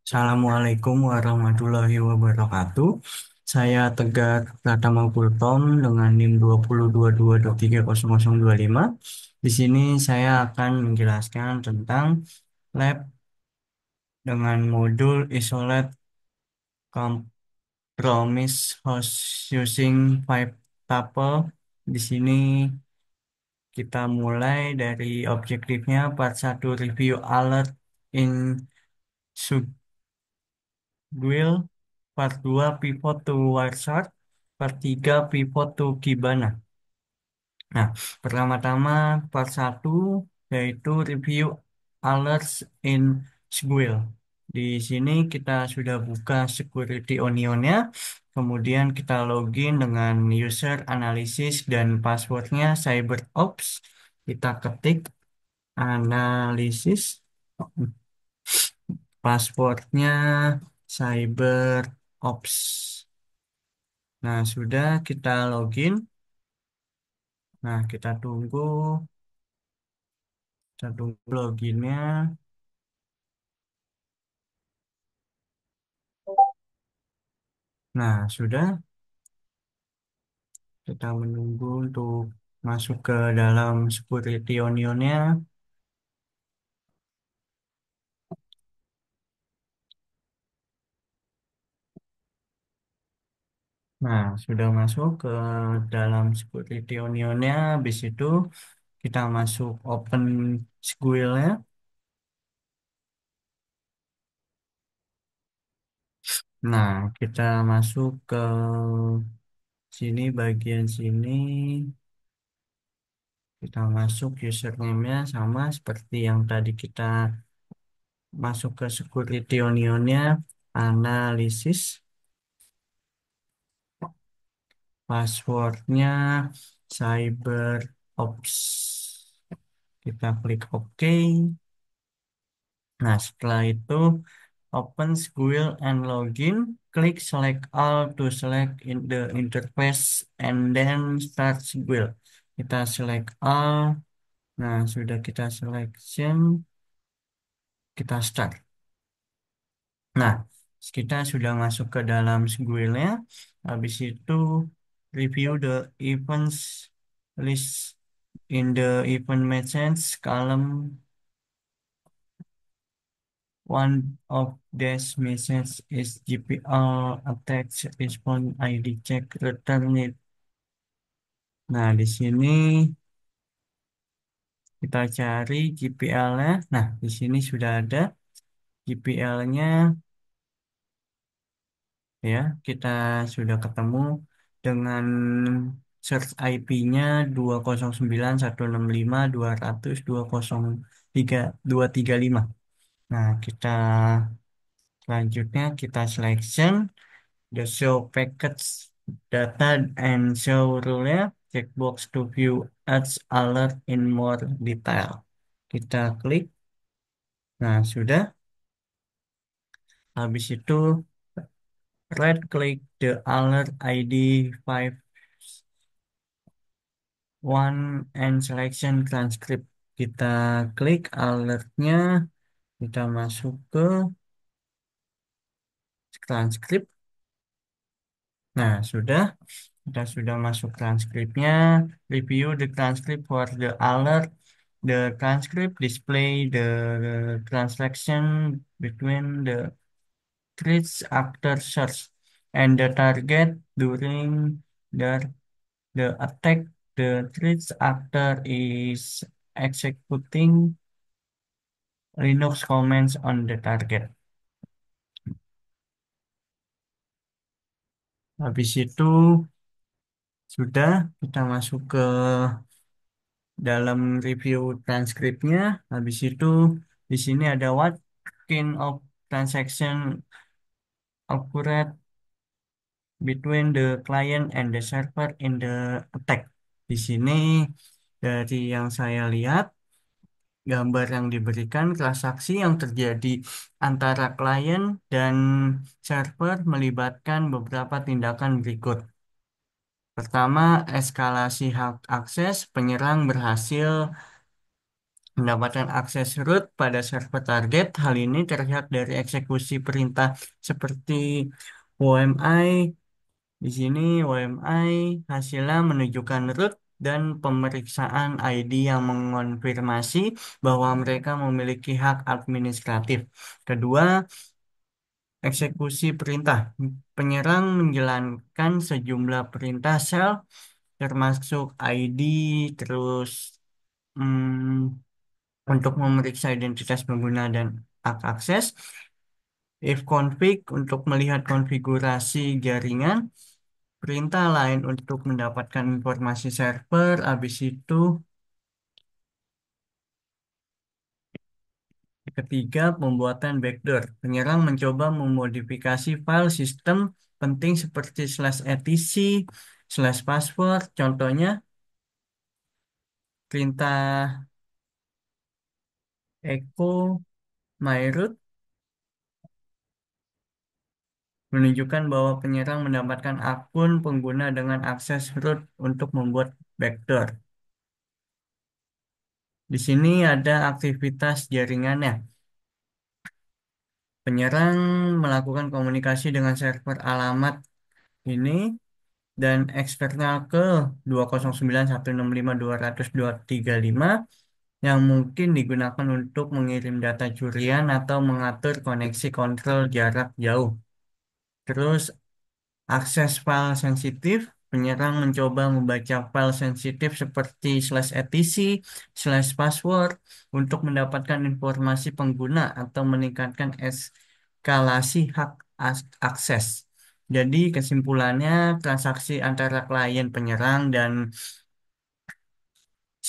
Assalamualaikum warahmatullahi wabarakatuh. Saya Tegar Pratama Kultom dengan NIM 2022230025. Di sini saya akan menjelaskan tentang lab dengan modul Isolate Compromise Host using Pipe Tuple. Di sini kita mulai dari objektifnya part 1 review alert in Guild, part 2 pivot to Wireshark, part 3 pivot to Kibana. Nah, pertama-tama part 1 yaitu review alerts in Squil. Di sini kita sudah buka security onionnya, kemudian kita login dengan user analysis dan passwordnya CyberOps. Kita ketik analisis, passwordnya CyberOps. Nah, sudah kita login. Nah, kita tunggu loginnya. Nah, sudah kita menunggu untuk masuk ke dalam security onionnya. Nah, sudah masuk ke dalam security onionnya. Habis itu kita masuk open squirrel-nya. Nah, kita masuk ke sini, bagian sini. Kita masuk username-nya sama seperti yang tadi kita masuk ke security onionnya, analisis, passwordnya CyberOps. Kita klik OK. Nah, setelah itu open Squirrel and login. Klik select all to select in the interface and then start Squirrel. Kita select all. Nah, sudah kita selection, kita start. Nah, kita sudah masuk ke dalam Squirrel-nya. Habis itu review the events list in the event message column. One of these messages is GPL attached response ID check return it. Nah, di sini kita cari GPL-nya. Nah, di sini sudah ada GPL-nya ya. Kita sudah ketemu dengan search IP-nya 209.165.200.203.235. Nah, kita selanjutnya kita selection the show packets data and show rule-nya checkbox to view ads alert in more detail. Kita klik. Nah, sudah. Habis itu right click the alert ID 51 and selection transcript. Kita klik alertnya, kita masuk ke transcript. Nah, sudah. Kita sudah masuk transkripnya. Review the transcript for the alert. The transcript display the transaction between the threads after search and the target during the the attack. The threads actor is executing Linux commands on the target. Habis itu sudah kita masuk ke dalam review transkripnya. Habis itu di sini ada what kind of transaction occurred between the client and the server in the attack. Di sini dari yang saya lihat, gambar yang diberikan transaksi yang terjadi antara klien dan server melibatkan beberapa tindakan berikut. Pertama, eskalasi hak akses, penyerang berhasil Mendapatkan akses root pada server target. Hal ini terlihat dari eksekusi perintah seperti WMI. Di sini WMI hasilnya menunjukkan root dan pemeriksaan ID yang mengonfirmasi bahwa mereka memiliki hak administratif. Kedua, eksekusi perintah. Penyerang menjalankan sejumlah perintah shell termasuk ID, terus untuk memeriksa identitas pengguna dan hak akses, if config untuk melihat konfigurasi jaringan, perintah lain untuk mendapatkan informasi server, habis itu ketiga, pembuatan backdoor. Penyerang mencoba memodifikasi file sistem penting seperti /etc, /password, contohnya perintah echo myroot menunjukkan bahwa penyerang mendapatkan akun pengguna dengan akses root untuk membuat backdoor. Di sini ada aktivitas jaringannya. Penyerang melakukan komunikasi dengan server alamat ini dan eksternal ke 209.165.200.235 yang mungkin digunakan untuk mengirim data curian atau mengatur koneksi kontrol jarak jauh. Terus akses file sensitif, penyerang mencoba membaca file sensitif seperti /etc/password untuk mendapatkan informasi pengguna atau meningkatkan eskalasi hak akses. Jadi kesimpulannya transaksi antara klien penyerang dan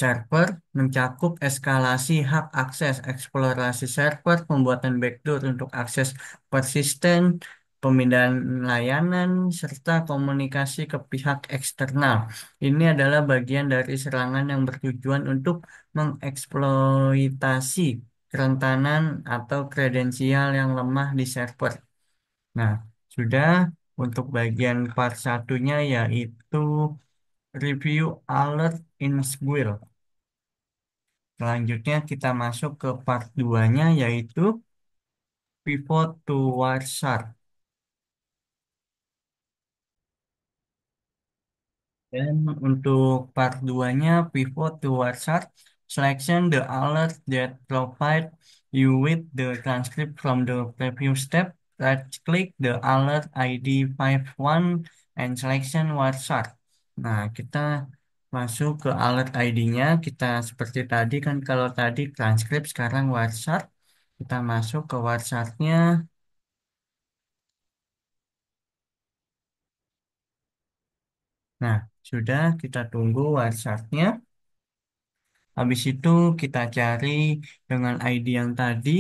server mencakup eskalasi hak akses, eksplorasi server, pembuatan backdoor untuk akses persisten, pemindahan layanan, serta komunikasi ke pihak eksternal. Ini adalah bagian dari serangan yang bertujuan untuk mengeksploitasi kerentanan atau kredensial yang lemah di server. Nah, sudah untuk bagian part satunya yaitu review alert in Squirrel. Selanjutnya kita masuk ke part 2-nya yaitu pivot to Wireshark. Dan untuk part 2-nya pivot to Wireshark, selection the alert that provide you with the transcript from the previous step. Right click the alert ID 51 and selection Wireshark. Nah, kita masuk ke alert ID-nya. Kita seperti tadi kan kalau tadi transkrip sekarang Wireshark. Kita masuk ke Wireshark-nya. Nah, sudah kita tunggu WhatsApp-nya. Habis itu kita cari dengan ID yang tadi,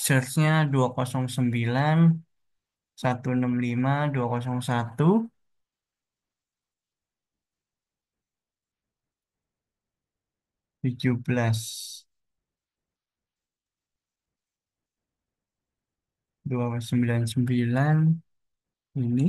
search-nya 209 ini.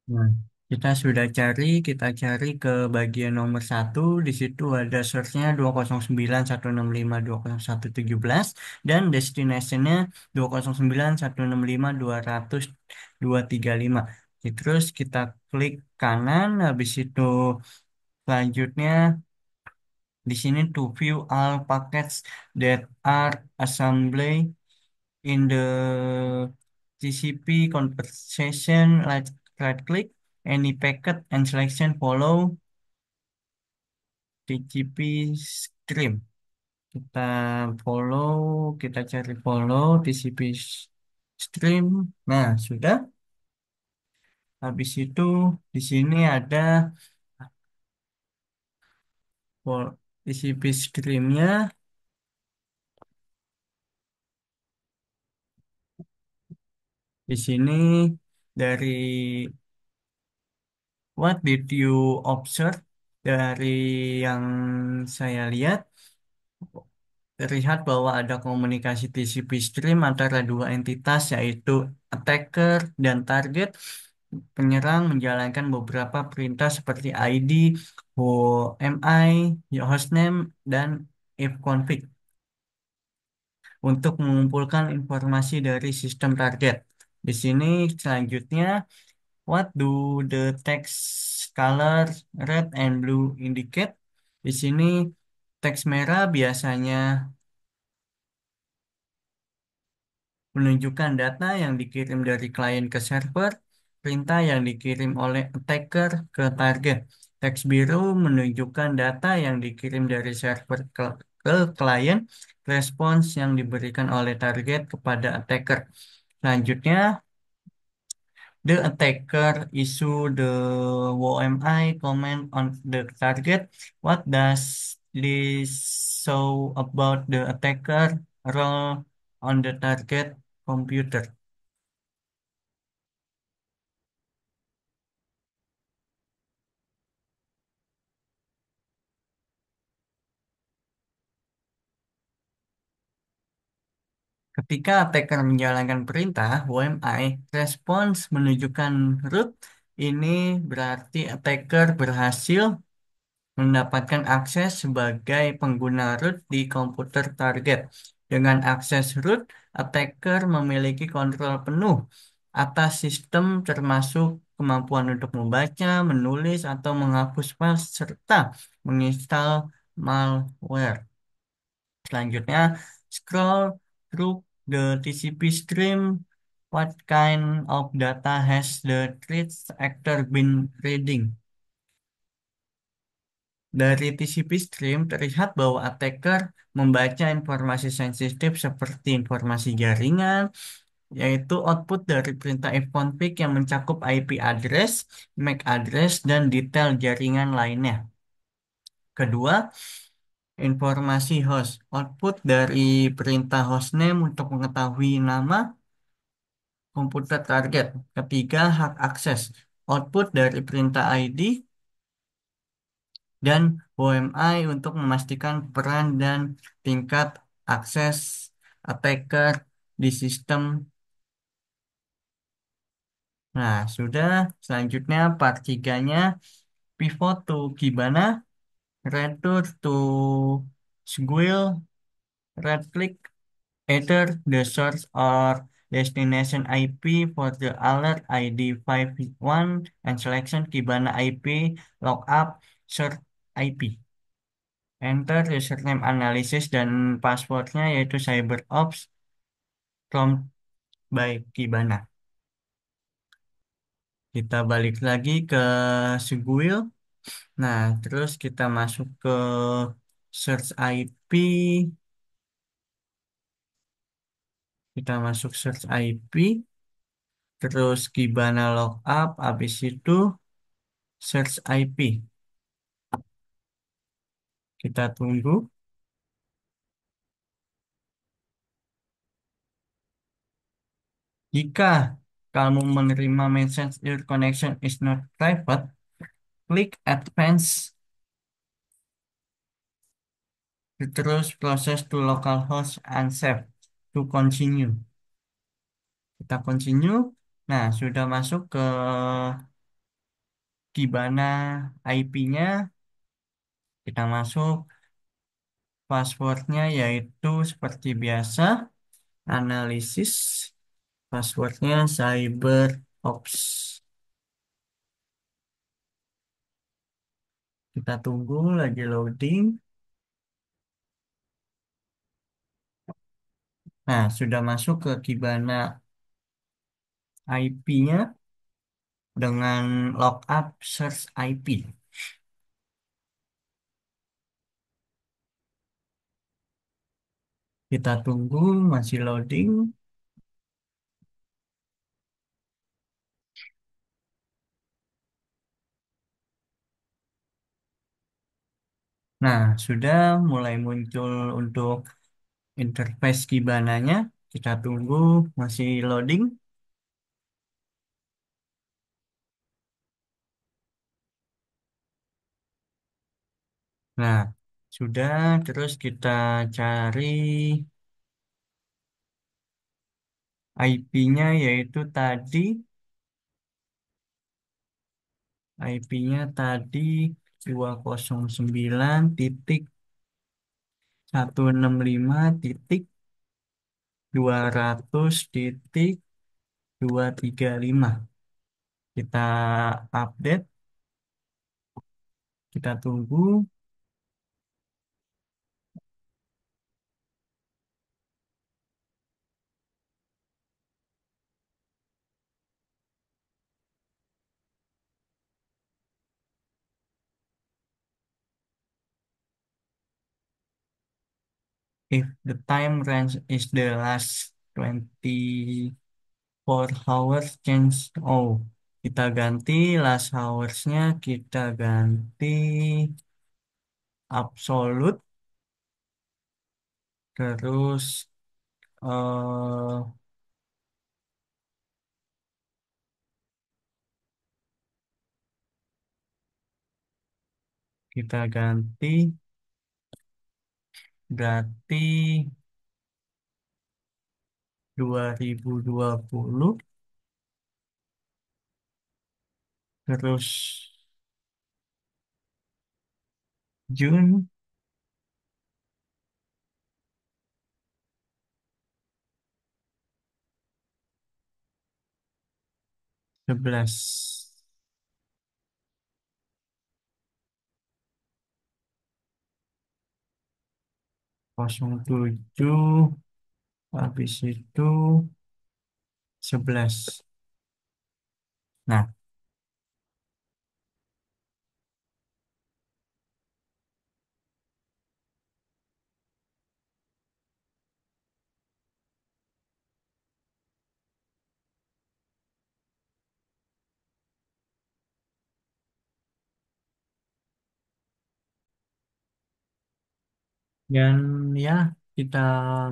Nah, kita cari ke bagian nomor satu. Di situ ada source-nya 209.165.201.17 dan destination-nya 209.165.200.235. Terus kita klik kanan, habis itu selanjutnya di sini to view all packets that are assembled in the TCP conversation, right click any packet and selection follow TCP stream. Kita follow, kita cari follow TCP. stream. Nah, sudah. Habis itu di sini ada TCP streamnya. Di sini dari what did you observe? Dari yang saya lihat, terlihat bahwa ada komunikasi TCP stream antara dua entitas yaitu attacker dan target. Penyerang menjalankan beberapa perintah seperti ID, OMI, hostname, dan ifconfig untuk mengumpulkan informasi dari sistem target. Di sini selanjutnya, what do the text color red and blue indicate? Di sini teks merah biasanya menunjukkan data yang dikirim dari klien ke server, perintah yang dikirim oleh attacker ke target. Teks biru menunjukkan data yang dikirim dari server ke klien, respons yang diberikan oleh target kepada attacker. Selanjutnya, the attacker issue the OMI command on the target. What does this show about the attacker role on the target computer? Ketika attacker menjalankan perintah OMI, respons menunjukkan root. Ini berarti attacker berhasil mendapatkan akses sebagai pengguna root di komputer target. Dengan akses root, attacker memiliki kontrol penuh atas sistem termasuk kemampuan untuk membaca, menulis, atau menghapus file serta menginstal malware. Selanjutnya, scroll through the TCP stream. What kind of data has the threat actor been reading? Dari TCP stream terlihat bahwa attacker membaca informasi sensitif seperti informasi jaringan, yaitu output dari perintah ifconfig yang mencakup IP address, MAC address, dan detail jaringan lainnya. Kedua, informasi host. Output dari perintah hostname untuk mengetahui nama komputer target. Ketiga, hak akses. Output dari perintah ID dan OMI untuk memastikan peran dan tingkat akses attacker di sistem. Nah, sudah. Selanjutnya part 3-nya pivot to Kibana, return to Sguil, right click either the source or destination IP for the alert ID 51 and selection Kibana IP lookup search IP. Enter username analysis dan passwordnya yaitu CyberOps prompt by Kibana. Kita balik lagi ke Seguil. Nah, terus kita masuk ke search IP. Kita masuk search IP. Terus Kibana lookup. Habis itu search IP. Kita tunggu. Jika kamu menerima message your connection is not private, klik advance. Terus proses to localhost and save to continue. Kita continue. Nah, sudah masuk ke Kibana IP-nya. Kita masuk passwordnya yaitu seperti biasa analisis. Passwordnya CyberOps. Kita tunggu lagi loading. Nah, sudah masuk ke Kibana IP-nya dengan lookup search IP. Kita tunggu masih loading. Nah, sudah mulai muncul untuk interface Kibana-nya. Kita tunggu masih loading. Nah, sudah terus kita cari IP-nya yaitu tadi IP-nya tadi 209.165.200.235. Kita update, kita tunggu. If the time range is the last 24 hours change. Oh, kita ganti last hours-nya, kita ganti absolute. Terus eh kita ganti berarti 2020, terus June 11 07, habis itu 11. Nah, dan ya kita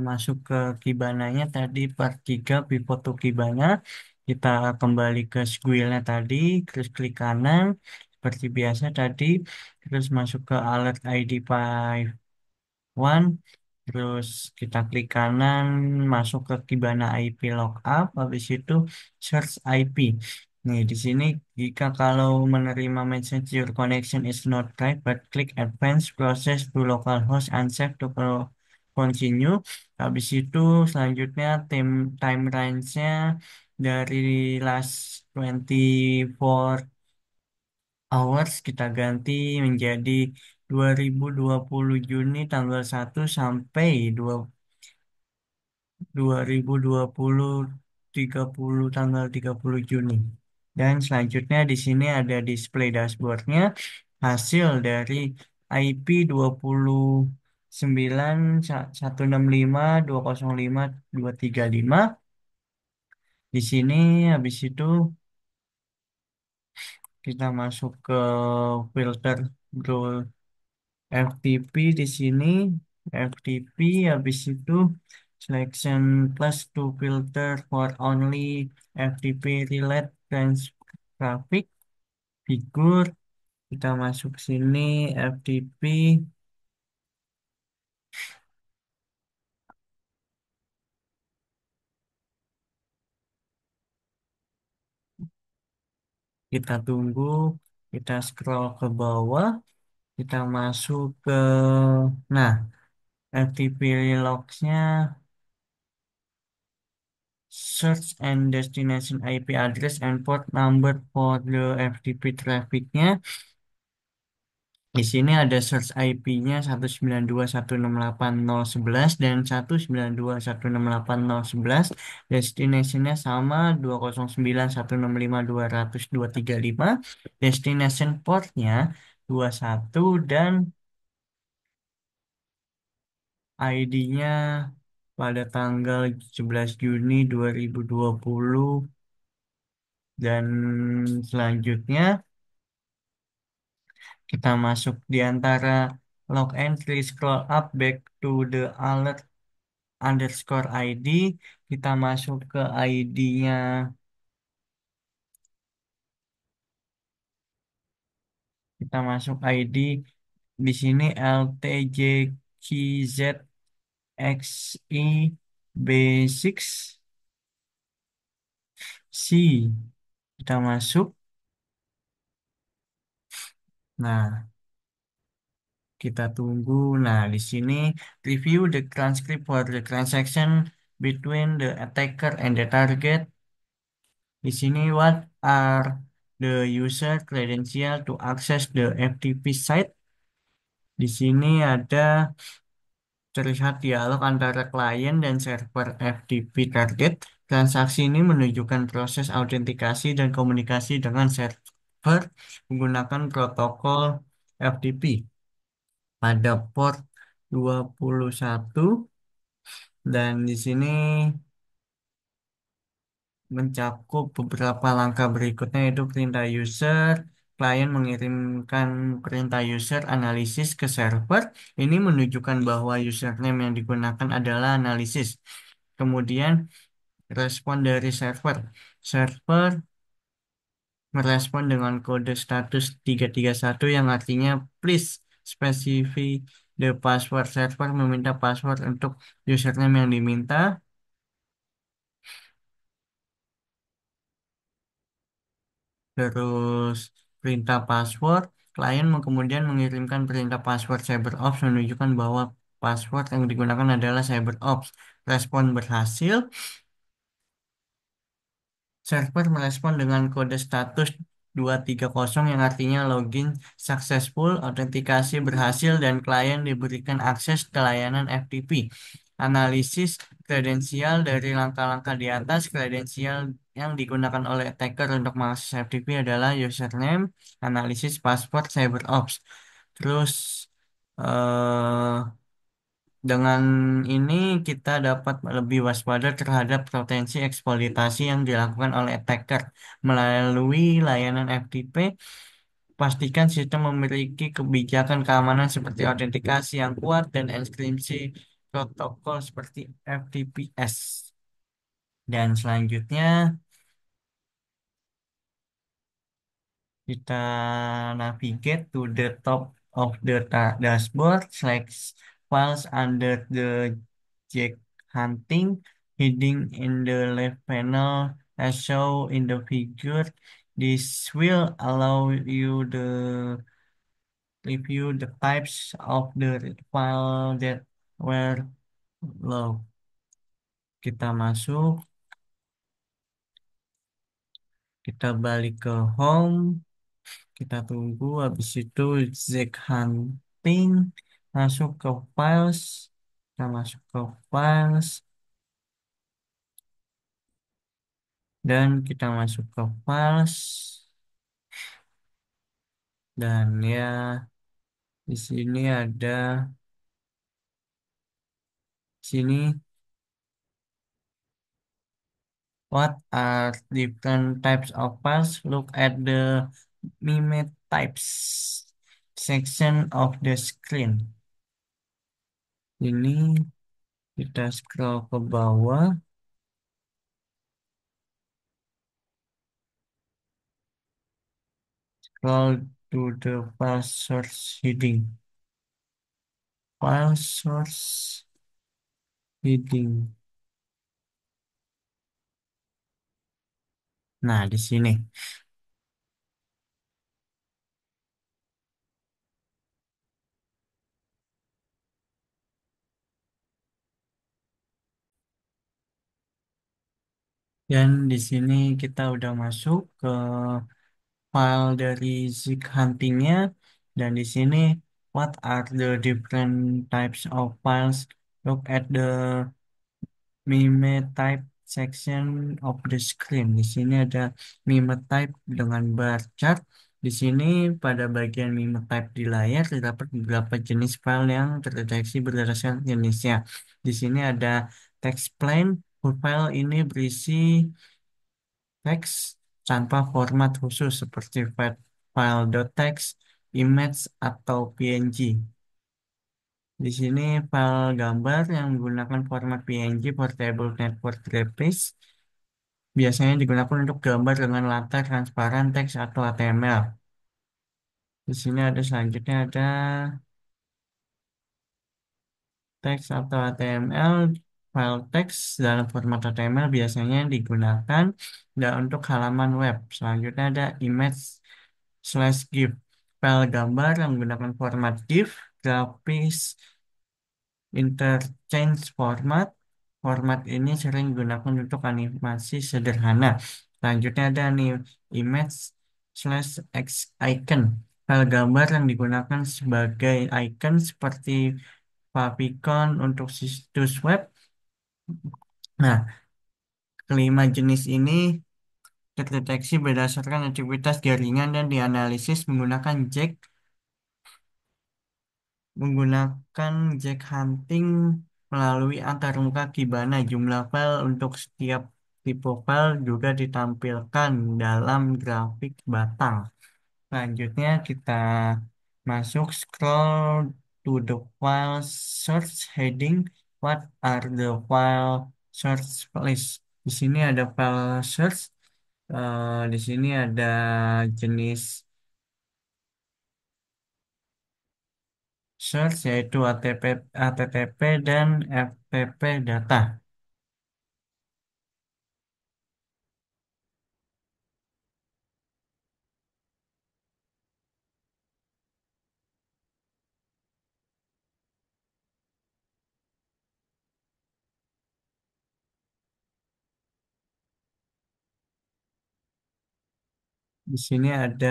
masuk ke Kibana-nya tadi part 3 pivot to Kibana. Kita kembali ke squiggle-nya tadi, terus klik kanan seperti biasa tadi, terus masuk ke alert ID 51, terus kita klik kanan masuk ke Kibana IP lookup, habis itu search IP. Nih di sini jika kalau menerima message your connection is not private, klik advanced process to localhost unsafe to continue. Habis itu selanjutnya time range-nya dari last 24 hours kita ganti menjadi 2020 Juni tanggal 1 sampai 2020 30 tanggal 30 Juni. Dan selanjutnya di sini ada display dashboardnya, hasil dari IP 29.165.205.235. Di sini habis itu kita masuk ke filter grow FTP di sini, FTP habis itu selection plus to filter for only FTP relate traffic figur. Kita masuk sini FTP, kita tunggu, kita scroll ke bawah, kita masuk ke nah FTP logs-nya search and destination IP address and port number for the FTP traffic-nya. Di sini ada search IP-nya 192.168.011 dan 192.168.011. Destination-nya sama 209.165.200.235. Destination port-nya 21 dan ID-nya pada tanggal 11 Juni 2020. Dan selanjutnya kita masuk di antara log entry scroll up back to the alert underscore ID. Kita masuk ke ID-nya. Kita masuk ID di sini LTJQZXI B6C. Kita masuk. Nah, kita tunggu. Nah, di sini review the transcript for the transaction between the attacker and the target. Di sini what are the user credential to access the FTP site? Di sini ada terlihat dialog antara klien dan server FTP target. Transaksi ini menunjukkan proses autentikasi dan komunikasi dengan server menggunakan protokol FTP pada port 21 dan di sini mencakup beberapa langkah berikutnya yaitu perintah user, klien mengirimkan perintah user analisis ke server. Ini menunjukkan bahwa username yang digunakan adalah analisis. Kemudian respon dari server. Server merespon dengan kode status 331 yang artinya please specify the password. Server meminta password untuk username yang diminta. Terus perintah password, klien kemudian mengirimkan perintah password CyberOps menunjukkan bahwa password yang digunakan adalah CyberOps. Respon berhasil, server merespon dengan kode status 230 yang artinya login successful, autentikasi berhasil, dan klien diberikan akses ke layanan FTP. Analisis kredensial dari langkah-langkah di atas, kredensial yang digunakan oleh attacker untuk mengakses FTP adalah username, analisis password, CyberOps. Terus eh, dengan ini kita dapat lebih waspada terhadap potensi eksploitasi yang dilakukan oleh attacker melalui layanan FTP. Pastikan sistem memiliki kebijakan keamanan seperti autentikasi yang kuat dan enkripsi protokol seperti FTPS. Dan selanjutnya kita navigate to the top of the dashboard, select files under the Jack Hunting heading in the left panel as shown in the figure. This will allow you to review the types of the file that were low. Kita masuk, kita balik ke home, kita tunggu, habis itu Zack Hunting, masuk ke files, kita masuk ke files, dan kita masuk ke files, dan ya di sini ada, sini what are different types of files? Look at the meme types section of the screen. Ini kita scroll ke bawah. Scroll to the file source heading. File source heading. Nah, di sini. Dan di sini kita udah masuk ke file dari Zik Huntingnya. Dan di sini, what are the different types of files? Look at the meme type section of the screen. Di sini ada meme type dengan bar chart. Di sini pada bagian meme type di layar terdapat beberapa jenis file yang terdeteksi berdasarkan jenisnya. Di sini ada text plain. File ini berisi teks tanpa format khusus seperti file.txt, image, atau PNG. Di sini file gambar yang menggunakan format PNG Portable Network Graphics biasanya digunakan untuk gambar dengan latar transparan teks atau HTML. Di sini ada selanjutnya ada teks atau HTML. File teks dalam format HTML biasanya digunakan untuk halaman web. Selanjutnya ada image slash GIF. File gambar yang menggunakan format GIF, grafis interchange format. Format ini sering digunakan untuk animasi sederhana. Selanjutnya ada nih image slash X icon. File gambar yang digunakan sebagai icon seperti favicon untuk situs web. Nah, kelima jenis ini terdeteksi berdasarkan aktivitas jaringan dan dianalisis menggunakan jack hunting melalui antarmuka Kibana. Jumlah file untuk setiap tipe file juga ditampilkan dalam grafik batang. Selanjutnya kita masuk scroll to the file search heading. What are the file search list? Di sini ada file search. Di sini ada jenis search yaitu HTTP dan FTP data. Di sini ada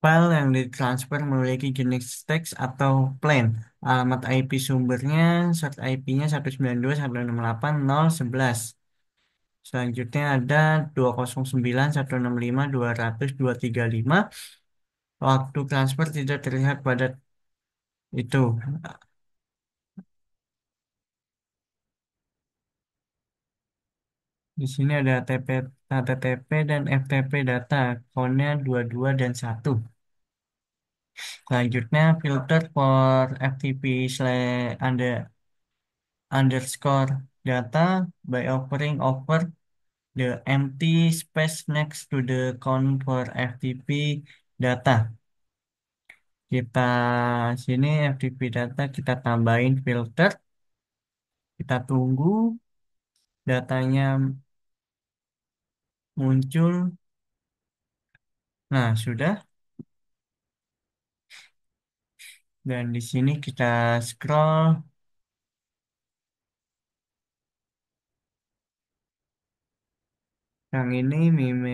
file yang ditransfer memiliki jenis teks atau plain. Alamat IP sumbernya, source IP-nya 192.168.0.11. Selanjutnya ada 209.165.200.235. Waktu transfer tidak terlihat pada itu. Di sini ada HTTP dan FTP data. Akunnya 22 dan 1. Selanjutnya filter for FTP underscore data by offering over the empty space next to the count for FTP data. Kita sini FTP data kita tambahin filter, kita tunggu datanya muncul. Nah, sudah. Dan di sini kita scroll. Yang ini meme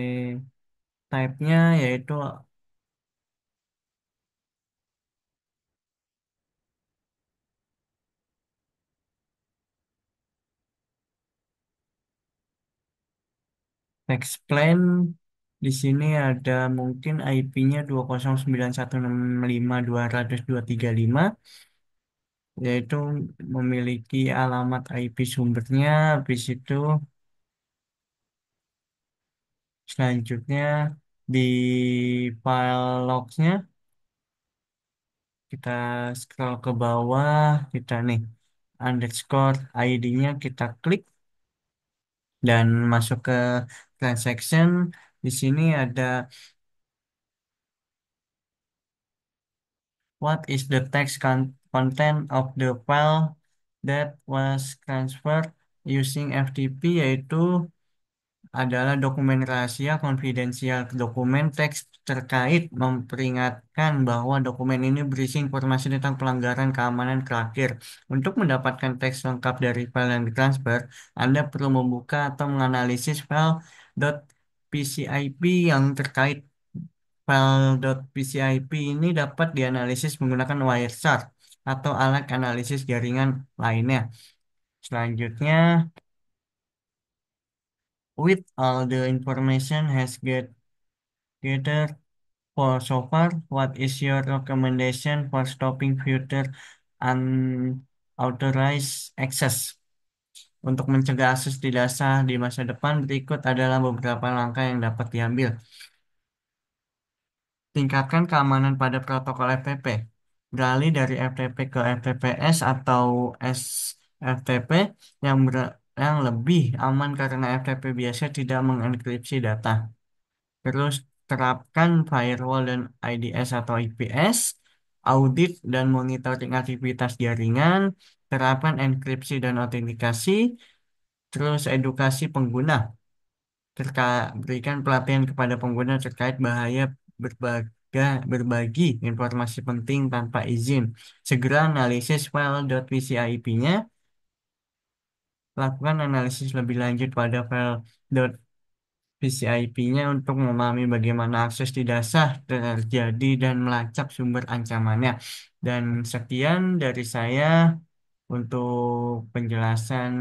type-nya yaitu text plain. Di sini ada mungkin IP-nya 209.165.200.235, yaitu memiliki alamat IP sumbernya. Habis itu selanjutnya di file logs-nya kita scroll ke bawah, kita nih underscore ID-nya kita klik dan masuk ke transaction. Di sini ada what is the content of the file that was transferred using FTP, yaitu adalah dokumen rahasia konfidensial. Dokumen teks terkait memperingatkan bahwa dokumen ini berisi informasi tentang pelanggaran keamanan terakhir. Untuk mendapatkan teks lengkap dari file yang ditransfer, Anda perlu membuka atau menganalisis file .pcip yang terkait. File.pcip ini dapat dianalisis menggunakan Wireshark atau alat analisis jaringan lainnya. Selanjutnya, with all the information has gathered for so far, what is your recommendation for stopping future unauthorized access? Untuk mencegah akses tidak sah di masa depan, berikut adalah beberapa langkah yang dapat diambil. Tingkatkan keamanan pada protokol FTP. beralih dari FTP ke FTPS atau SFTP yang lebih aman karena FTP biasa tidak mengenkripsi data. Terus terapkan firewall dan IDS atau IPS, audit dan monitoring aktivitas jaringan, terapkan enkripsi dan autentikasi, terus edukasi pengguna, berikan pelatihan kepada pengguna terkait bahaya berbagi informasi penting tanpa izin. Segera analisis file.vcip-nya, lakukan analisis lebih lanjut pada file VCIP-nya untuk memahami bagaimana akses tidak sah terjadi dan melacak sumber ancamannya. Dan sekian dari saya untuk penjelasan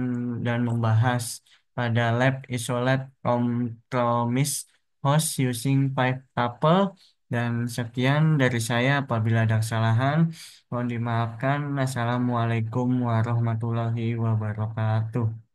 dan membahas pada lab isolate compromise host using pipe tuple. Dan sekian dari saya, apabila ada kesalahan mohon dimaafkan. Assalamualaikum warahmatullahi wabarakatuh.